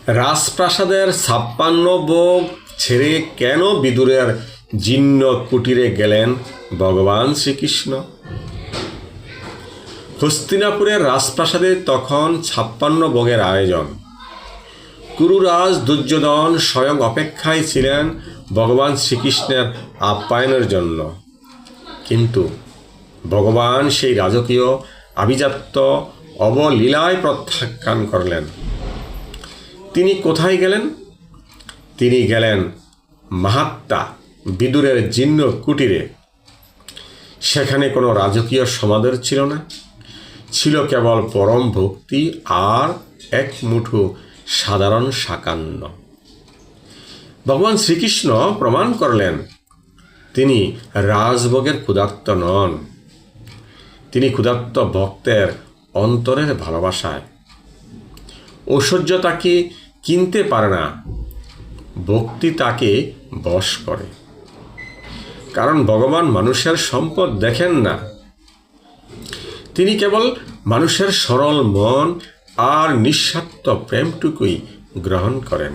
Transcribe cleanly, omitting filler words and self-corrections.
রাজপ্রাসাদের 56 ভোগ ছেড়ে কেন বিদুরের জীর্ণ কুটিরে গেলেন ভগবান শ্রীকৃষ্ণ? হস্তিনাপুরের রাজপ্রাসাদে তখন 56 ভোগের আয়োজন। কুরুরাজ দুর্যোধন স্বয়ং অপেক্ষায় ছিলেন ভগবান শ্রীকৃষ্ণের আপ্যায়নের জন্য, কিন্তু ভগবান সেই রাজকীয় আভিজাত্য অবলীলায় প্রত্যাখ্যান করলেন। তিনি কোথায় গেলেন? তিনি গেলেন মাহাত্মা বিদুরের জীর্ণ কুটিরে। সেখানে কোনো রাজকীয় সমাদর ছিল না, ছিল কেবল পরম ভক্তি আর এক মুঠো সাধারণ সাকান্ন। ভগবান শ্রীকৃষ্ণ প্রমাণ করলেন তিনি রাজভোগের ক্ষুধার্ত নন, তিনি ক্ষুধার্ত ভক্তের অন্তরের ভালোবাসায়। ঐশ্বর্য তাকে কিনতে পারে না, ভক্তি তাকে বশ করে। কারণ ভগবান মানুষের সম্পদ দেখেন না, তিনি কেবল মানুষের সরল মন আর নিঃস্বার্থ প্রেমটুকুই গ্রহণ করেন।